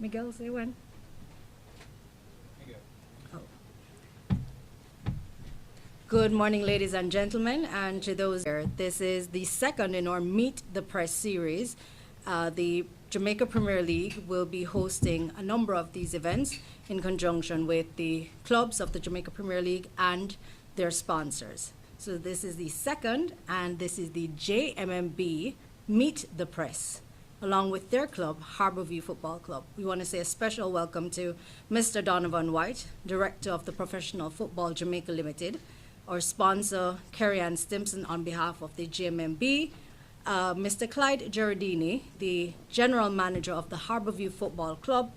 Miguel, say when. Oh. Good morning, ladies and gentlemen, and to those here. This is the second in our Meet the Press series. The Jamaica Premier League will be hosting a number of these events in conjunction with the clubs of the Jamaica Premier League and their sponsors. So this is the second, and this is the JMMB Meet the Press, along with their club, Harbourview Football Club. We want to say a special welcome to Mr. Donovan White, Director of the Professional Football Jamaica Limited, our sponsor, Kerry-Ann Stimson, on behalf of the JMMB, Mr. Clyde Gerardini, the General Manager of the Harbourview Football Club,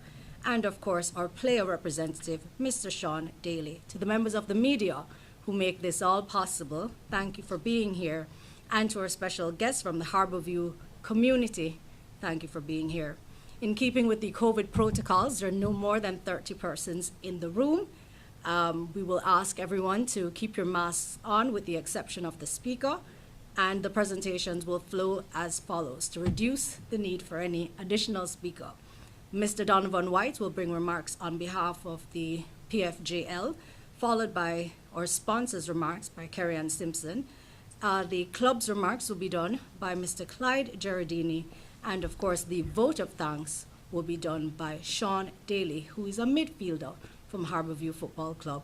and of course, our player representative, Mr. Sean Daly. To the members of the media who make this all possible, thank you for being here. And to our special guests from the Harbourview community, thank you for being here. In keeping with the COVID protocols, there are no more than 30 persons in the room. We will ask everyone to keep your masks on with the exception of the speaker, and the presentations will flow as follows to reduce the need for any additional speaker. Mr. Donovan White will bring remarks on behalf of the PFJL, followed by our sponsors' remarks by Kerry-Ann Stimson. The club's remarks will be done by Mr. Clyde Gerardini, and of course the vote of thanks will be done by Sean Daly, who is a midfielder from Harbourview Football Club.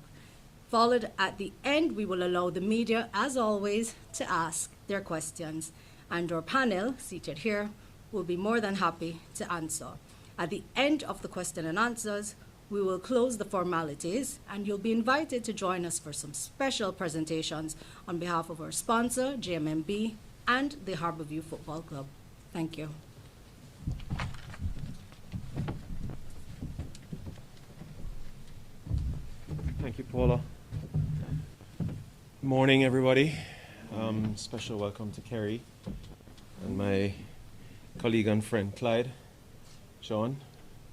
Followed at the end, we will allow the media, as always, to ask their questions, and our panel, seated here, will be more than happy to answer. At the end of the question and answers, we will close the formalities, and you'll be invited to join us for some special presentations on behalf of our sponsor, JMMB, and the Harbourview Football Club. Thank you. Thank you, Paula. Morning, everybody. Special welcome to Kerry and my colleague and friend, Clyde. Sean,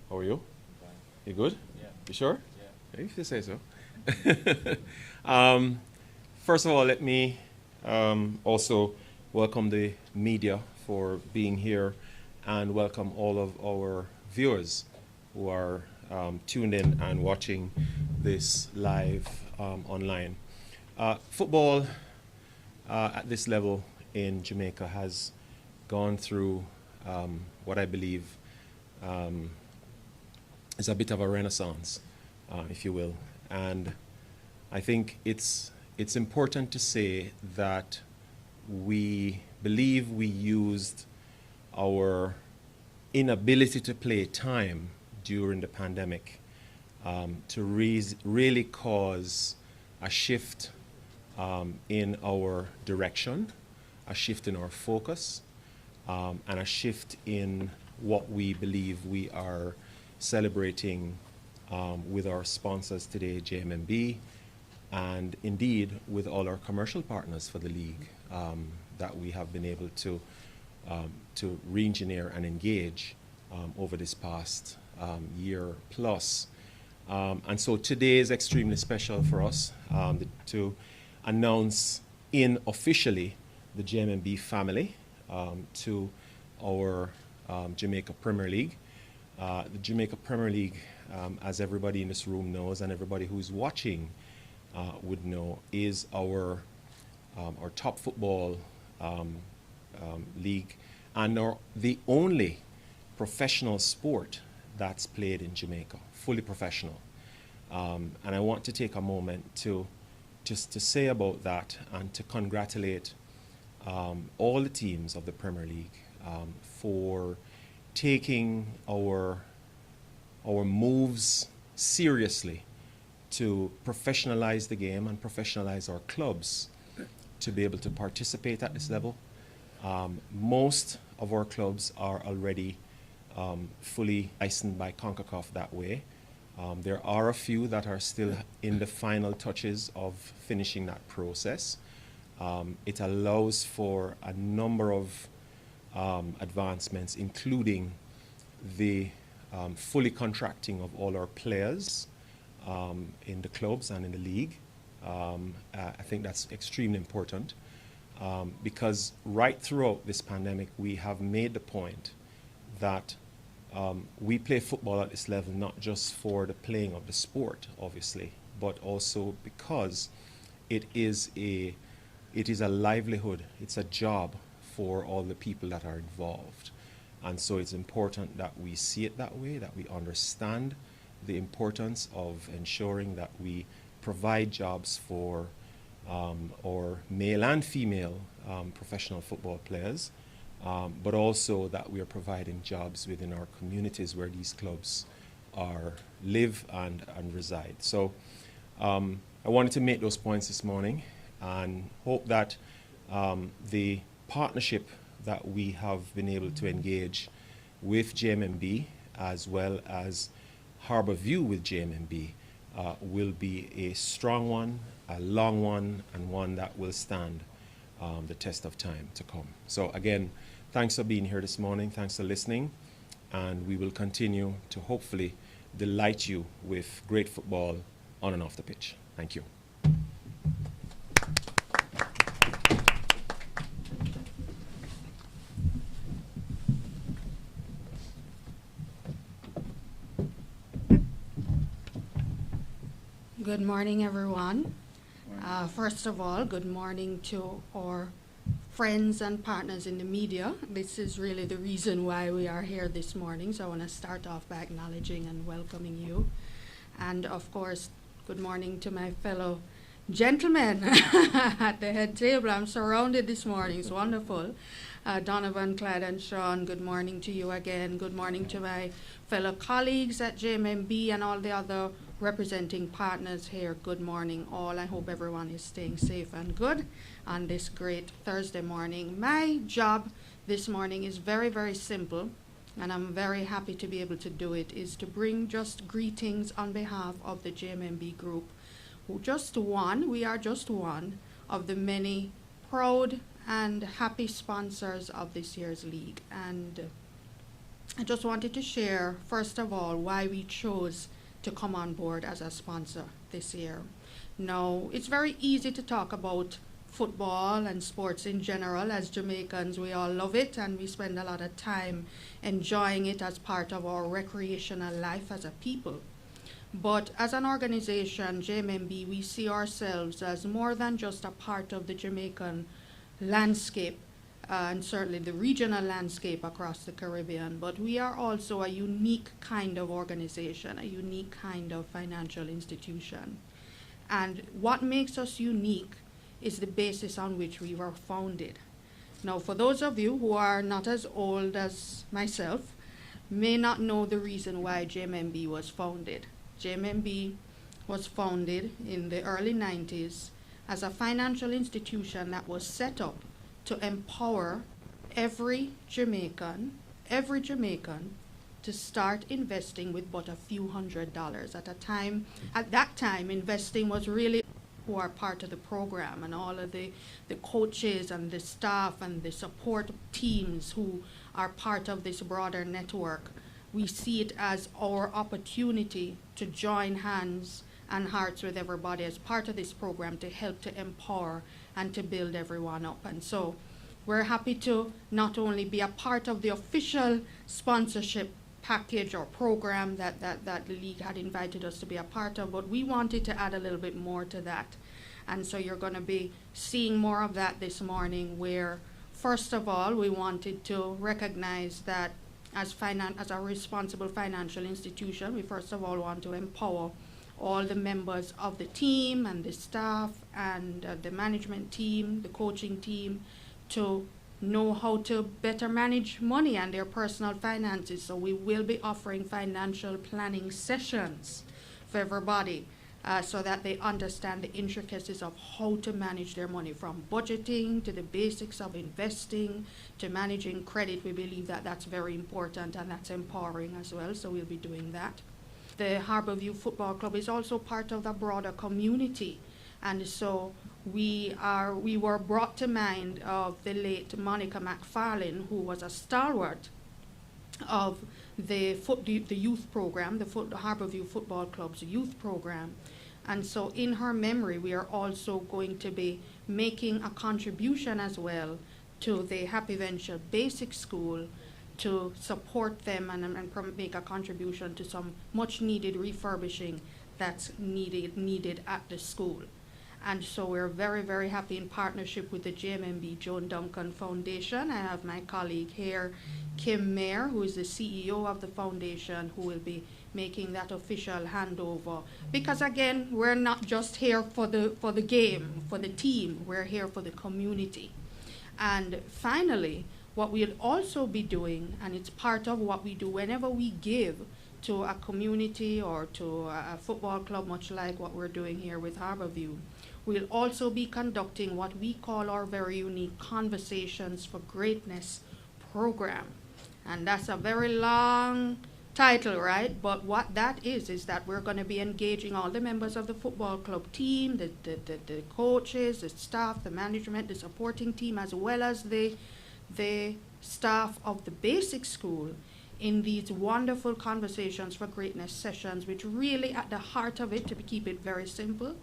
how are you? You good? Yeah. You sure? Yeah. If you say so. First of all, let me also welcome the media for being here and welcome all of our viewers who are tuned in and watching this live online. Football at this level in Jamaica has gone through what I believe is a bit of a renaissance, if you will. And I think it's important to say that we believe we used our inability to play time during the pandemic to really cause a shift in our direction, a shift in our focus, and a shift in what we believe we are celebrating with our sponsors today, JMMB, and indeed with all our commercial partners for the league that we have been able to re-engineer and engage over this past year plus. And so today is extremely special for us to announce officially the JMMB family to our Jamaica Premier League. The Jamaica Premier League, as everybody in this room knows and everybody who's watching would know, is our top football league and the only professional sport that's played in Jamaica, fully professional. And I want to take a moment to say about that and to congratulate all the teams of the Premier League for taking our moves seriously to professionalize the game and professionalize our clubs to be able to participate at this level. Most of our clubs are already fully licensed by CONCACAF that way. There are a few that are still in the final touches of finishing that process. It allows for a number of advancements, including the fully contracting of all our players in the clubs and in the league. I think that's extremely important because right throughout this pandemic, we have made the point that we play football at this level not just for the playing of the sport, obviously, but also because it is a livelihood, it's a job for all the people that are involved. And so it's important that we see it that way, that we understand the importance of ensuring that we provide jobs for our male and female professional football players, but also that we are providing jobs within our communities where these clubs live and reside. So I wanted to make those points this morning and hope that the partnership that we have been able to engage with JMMB as well as Harbour View with JMMB will be a strong one, a long one, and one that will stand the test of time to come. So again, thanks for being here this morning, thanks for listening, and we will continue to hopefully delight you with great football on and off the pitch. Thank you. Good morning, everyone. First of all, good morning to our friends and partners in the media. This is really the reason why we are here this morning, so I want to start off by acknowledging and welcoming you. And of course, good morning to my fellow gentlemen at the head table. I'm surrounded this morning, it's wonderful. Donovan, Clyde, and Sean, good morning to you again. Good morning to my fellow colleagues at JMMB and all the other representing partners here. Good morning all. I hope everyone is staying safe and good on this great Thursday morning. My job this morning is very, very simple, and I'm very happy to be able to do it, is to bring just greetings on behalf of the JMMB group. We are just one of the many proud and happy sponsors of this year's league. And I just wanted to share, first of all, why we chose to come on board as a sponsor this year. Now, it's very easy to talk about football and sports in general. As Jamaicans, we all love it, and we spend a lot of time enjoying it as part of our recreational life as a people. But as an organization, JMMB, we see ourselves as more than just a part of the Jamaican landscape, and certainly the regional landscape across the Caribbean, but we are also a unique kind of organization, a unique kind of financial institution. And what makes us unique is the basis on which we were founded. Now, for those of you who are not as old as myself, may not know the reason why JMMB was founded. JMMB was founded in the early 90s as a financial institution that was set up to empower every Jamaican to start investing with but a few $100s at that time, investing was really who are part of the program, and all of the coaches and the staff and the support teams who are part of this broader network. We see it as our opportunity to join hands and hearts with everybody as part of this program to help to empower and to build everyone up. And so we're happy to not only be a part of the official sponsorship package or program that the league had invited us to be a part of, but we wanted to add a little bit more to that. And so you're going to be seeing more of that this morning, where first of all, we wanted to recognize that as a responsible financial institution, we first of all want to empower all the members of the team and the staff and the management team, the coaching team, to know how to better manage money and their personal finances. So we will be offering financial planning sessions for everybody so that they understand the intricacies of how to manage their money, from budgeting to the basics of investing to managing credit. We believe that that's very important and that's empowering as well, so we'll be doing that. The Harbour View Football Club is also part of the broader community, and so we were brought to mind of the late Monica McFarlane, who was a stalwart of the youth program, the Harbour View Football Club's youth program. And so in her memory, we are also going to be making a contribution as well to the Happy Venture Basic School to support them and make a contribution to some much needed refurbishing that's needed at the school. And so we're very, very happy in partnership with the JMMB Joan Duncan Foundation. I have my colleague here, Kim Mayer, who is the CEO of the foundation, who will be making that official handover. Because again, we're not just here for the game, for the team, we're here for the community. And finally, what we'll also be doing, and it's part of what we do whenever we give to a community or to a football club, much like what we're doing here with Harborview, we'll also be conducting what we call our very unique Conversations for Greatness program. And that's a very long title, right? But what that is that we're going to be engaging all the members of the football club team, the coaches, the staff, the management, the supporting team, as well as the staff of the basic school in these wonderful Conversations for Greatness sessions, which really at the heart of it, to keep it very simple,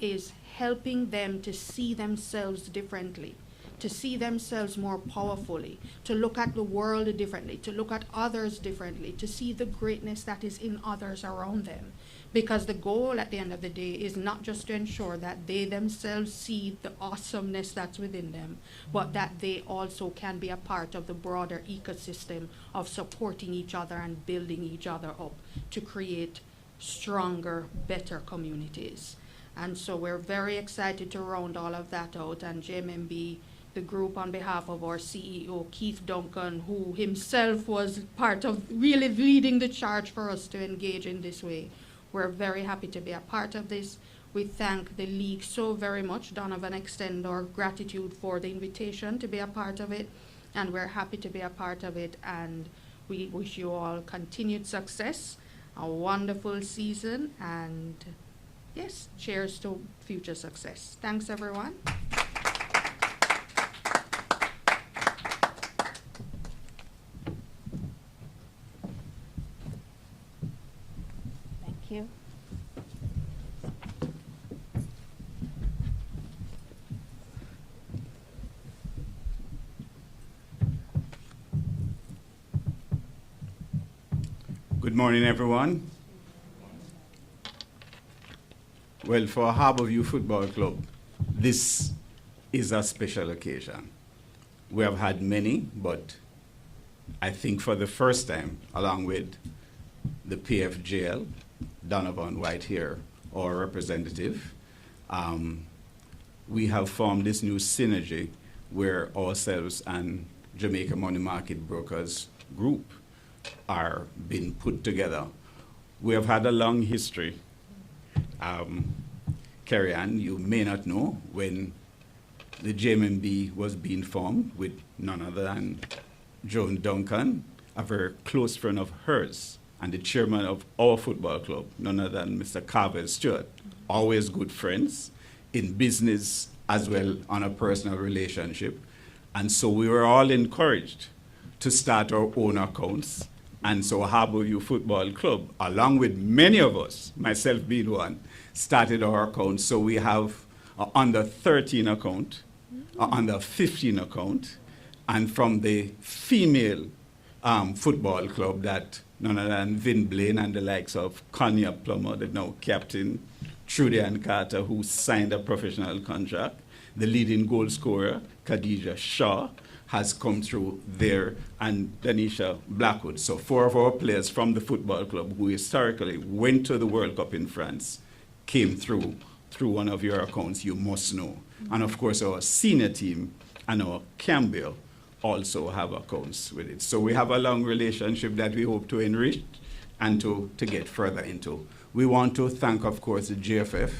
is helping them to see themselves differently, to see themselves more powerfully, to look at the world differently, to look at others differently, to see the greatness that is in others around them. Because the goal at the end of the day is not just to ensure that they themselves see the awesomeness that's within them, but that they also can be a part of the broader ecosystem of supporting each other and building each other up to create stronger, better communities. And so we're very excited to round all of that out, and JMMB, the group, on behalf of our CEO, Keith Duncan, who himself was part of really leading the charge for us to engage in this way. We're very happy to be a part of this. We thank the league so very much. Donovan, extend our gratitude for the invitation to be a part of it, and we're happy to be a part of it, and we wish you all continued success, a wonderful season, and yes, cheers to future success. Thanks, everyone. Thank you. Good morning, everyone. Well, for Harborview Football Club, this is a special occasion. We have had many, but I think for the first time, along with the PFJL, Donovan White here, our representative, we have formed this new synergy where ourselves and Jamaica Money Market Brokers Group are being put together. We have had a long history. Carrie Ann, you may not know, when the JMMB was being formed with none other than Joan Duncan, a very close friend of hers, and the chairman of our football club, none other than Mr. Carver Stewart. Always good friends in business as well on a personal relationship. And so we were all encouraged to start our own accounts. And so Harborview Football Club, along with many of us, myself being one, started our accounts. So we have an under 13 account, an under 15 account, and from the female football club that none other than Vin Blaine and the likes of Konya Plummer, the now captain, Trudy Ann Carter, who signed a professional contract, the leading goal scorer, Khadija Shaw, has come through there, and Danisha Blackwood. So 4 of our players from the football club who historically went to the World Cup in France came through one of your accounts, you must know. And of course our senior team and our Campbell also have accounts with it. So we have a long relationship that we hope to enrich and to get further into. We want to thank, of course, the GFF,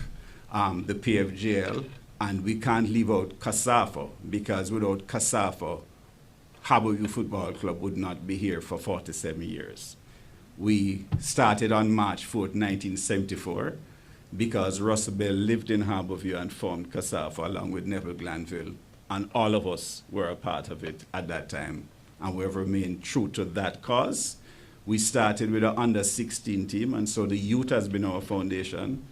the PFJL, and we can't leave out CASAFA, because without CASAFA, Harborview Football Club would not be here for 47 years. We started on March 4th, 1974, because Russell Bell lived in Harborview and formed CASAFA along with Neville Glanville, and all of us were a part of it at that time, and we have remained true to that cause. We started with an under-16 team, and so the youth has been our foundation,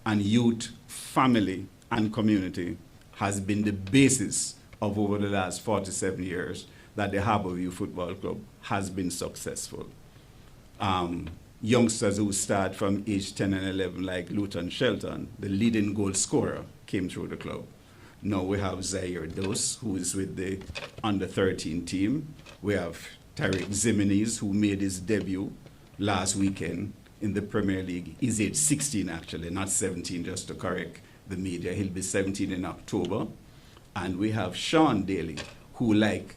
and youth, family, and community has been the basis of over the last 47 years. that the Harborview Football Club has been successful. Youngsters who start from age 10 and 11, like Luton Shelton, the leading goal scorer, came through the club. Now we have Zaire Dos, who is with the under-13 team. We have Tariq Zimines, who made his debut last weekend in the Premier League. He's age 16, actually, not 17, just to correct the media. He'll be 17 in October. And we have Sean Daly, who, like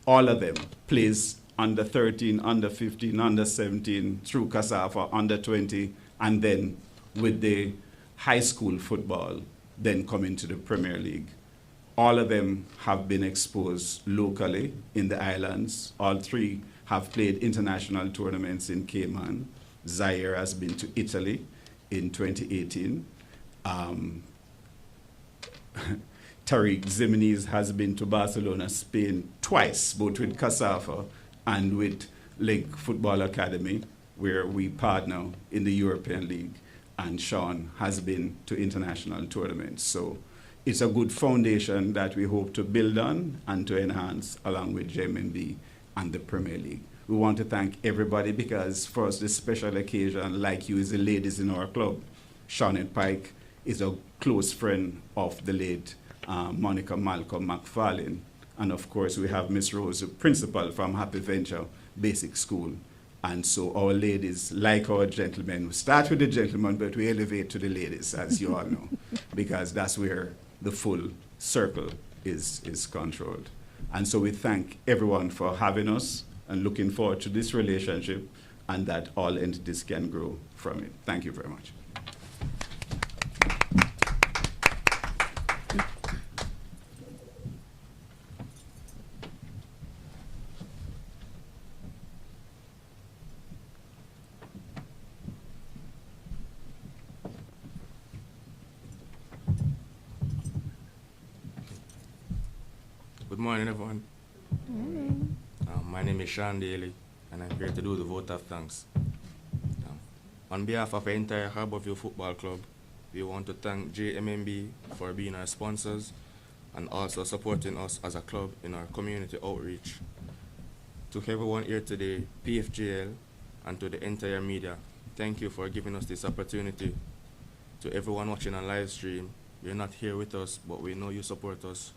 all of them, plays under 13, under 15, under 17, through CASAFA, under 20, and then with the high school football, then come into the Premier League. All of them have been exposed locally in the islands. All three have played international tournaments in Cayman. Zaire has been to Italy in 2018. Tariq Zimines has been to Barcelona, Spain twice, both with CASAFA and with Link Football Academy, where we partner in the European League. And Sean has been to international tournaments. So it's a good foundation that we hope to build on and to enhance along with JMMB and the Premier League. We want to thank everybody because for us this special occasion, like you, is the ladies in our club. Shawnette Pike is a close friend of the late Monica Malcolm McFarlane. And of course, we have Miss Rose, the principal from Happy Venture Basic School. And so our ladies, like our gentlemen, we start with the gentlemen, but we elevate to the ladies, as you all know, because that's where the full circle is controlled. And so we thank everyone for having us and looking forward to this relationship and that all entities can grow from it. Thank you very much. Good morning, everyone. My name is Sean Daly, and I'm here to do the vote of thanks. On behalf of the entire Harborview Football Club, we want to thank JMMB for being our sponsors and also supporting us as a club in our community outreach. To everyone here today, PFGL, and to the entire media, thank you for giving us this opportunity. To everyone watching on live stream, you're not here with us, but we know you support us.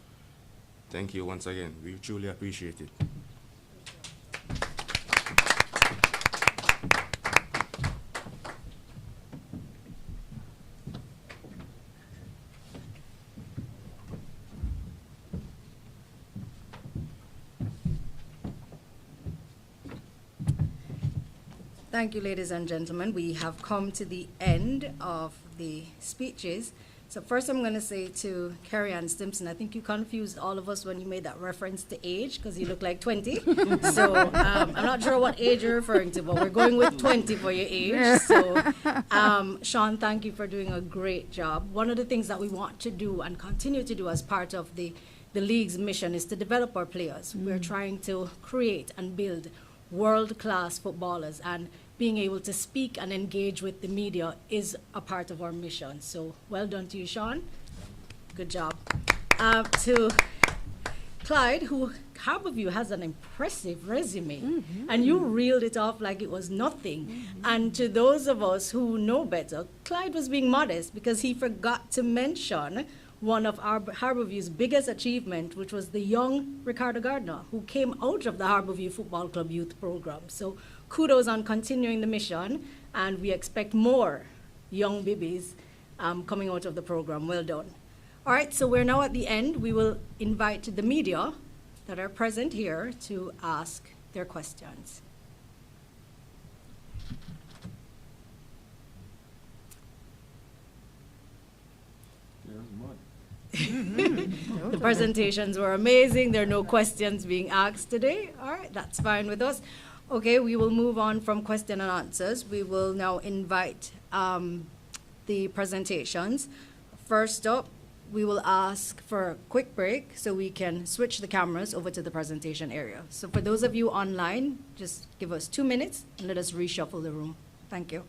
Thank you once again. We truly appreciate it. Thank you, ladies and gentlemen. We have come to the end of the speeches. So first I'm going to say to Carrie Ann Stimson, I think you confused all of us when you made that reference to age because you look like 20. So I'm not sure what age you're referring to, but we're going with 20 for your age. So Sean, thank you for doing a great job. One of the things that we want to do and continue to do as part of the league's mission is to develop our players. We're trying to create and build world-class footballers, and being able to speak and engage with the media is a part of our mission. So well done to you, Sean. Good job. To Clyde, who Harborview has an impressive resume, and you reeled it off like it was nothing. And to those of us who know better, Clyde was being modest because he forgot to mention one of our Harborview's biggest achievement, which was the young Ricardo Gardner, who came out of the Harborview Football Club youth program. So kudos on continuing the mission, and we expect more young babies coming out of the program. Well done. All right, so we're now at the end. We will invite the media that are present here to ask their questions. The presentations were amazing. There are no questions being asked today. All right, that's fine with us. Okay, we will move on from question and answers. We will now invite the presentations. First up, we will ask for a quick break so we can switch the cameras over to the presentation area. So for those of you online, just give us 2 minutes and let us reshuffle the room. Thank you.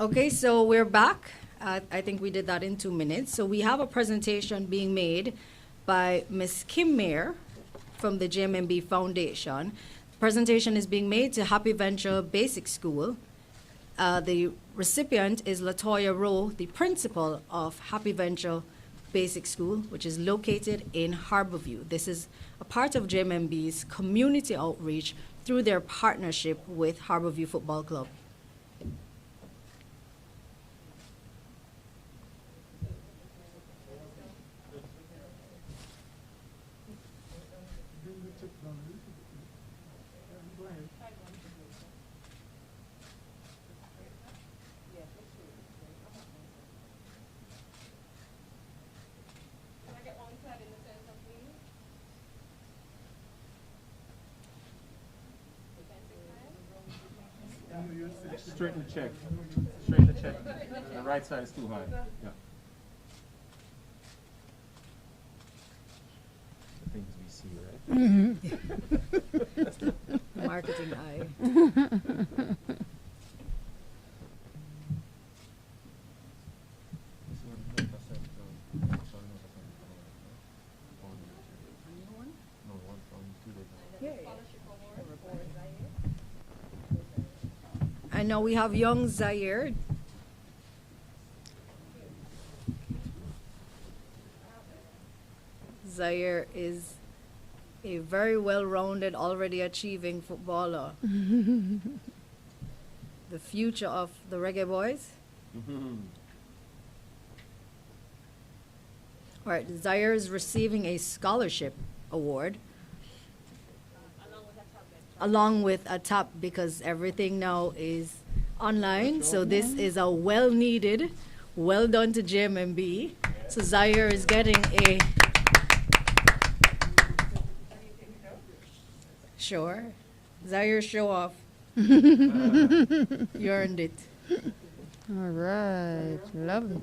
Okay, so we're back. I think we did that in 2 minutes. So we have a presentation being made by Ms. Kim Mayer from the JMMB Foundation. The presentation is being made to Happy Venture Basic School. The recipient is Latoya Rowe, the principal of Happy Venture Basic School, which is located in Harborview. This is a part of JMMB's community outreach through their partnership with Harborview Football Club. Straighten the check. Straighten the check. The right side is too high. Yeah. The things we see, right? Marketing eye. I know we have young Zaire. Zaire is a very well-rounded, already achieving footballer. The future of the Reggae Boys. All right, Zaire is receiving a scholarship award. Along with a tab, because everything now is online. So this is a well-needed, well done to JMMB. So Zaire is getting a... Sure. Zaire, show off. You earned it. All right, lovely.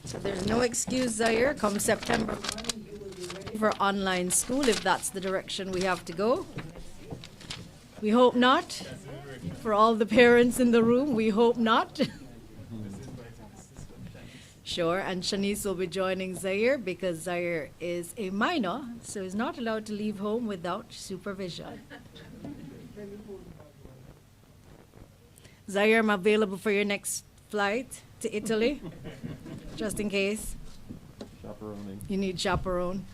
So there's no excuse, Zaire. Come September 1, you will be ready for online school if that's the direction we have to go. We hope not. For all the parents in the room, we hope not. Sure, and Shanice will be joining Zaire because Zaire is a minor, so is not allowed to leave home without supervision. Zaire, I'm available for your next flight to Italy, just in case. Chaperoning. You need chaperone.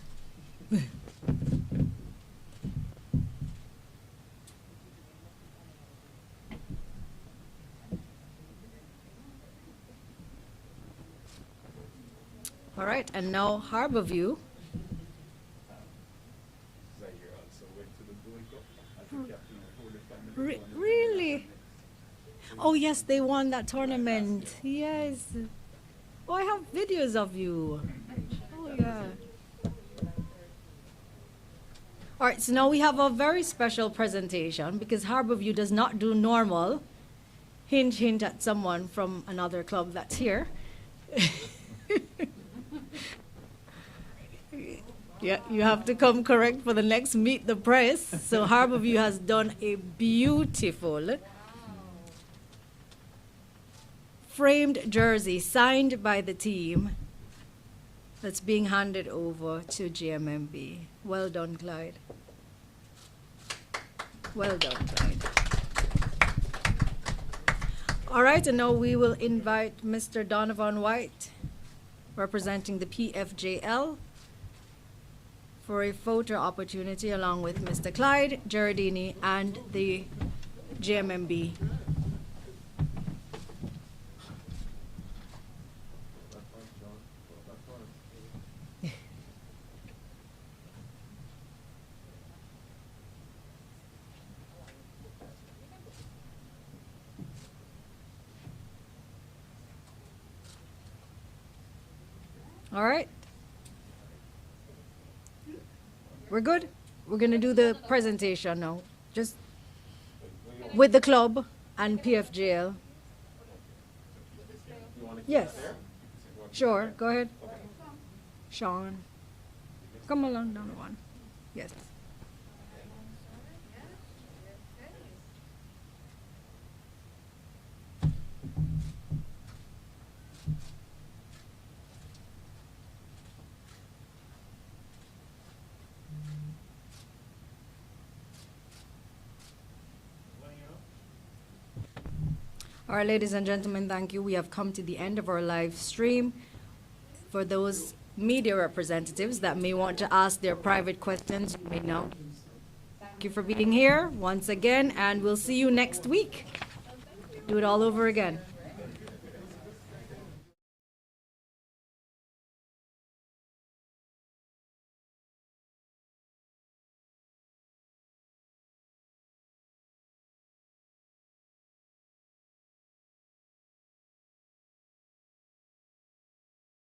All right, and now Harborview. Really? Oh yes, they won that tournament. Yes. Oh, I have videos of you. Oh yeah. All right, so now we have a very special presentation because Harborview does not do normal. Hint, hint at someone from another club that's here. Yeah, you have to come correct for the next Meet the Press. So Harborview has done a beautiful framed jersey signed by the team that's being handed over to JMMB. Well done, Clyde. Well done, Clyde. All right, and now we will invite Mr. Donovan White, representing the PFJL, for a photo opportunity along with Mr. Clyde Gerardini and the JMMB. All right. we're good? We're gonna do the presentation now, just with the club and PFJL. Yes. Sure, go ahead. Sean, come along down the one. Yes. All right, ladies and gentlemen, thank you. We have come to the end of our live stream. For those media representatives that may want to ask their private questions, you may now. Thank you for being here once again, and we'll see you next week. Do it all over again.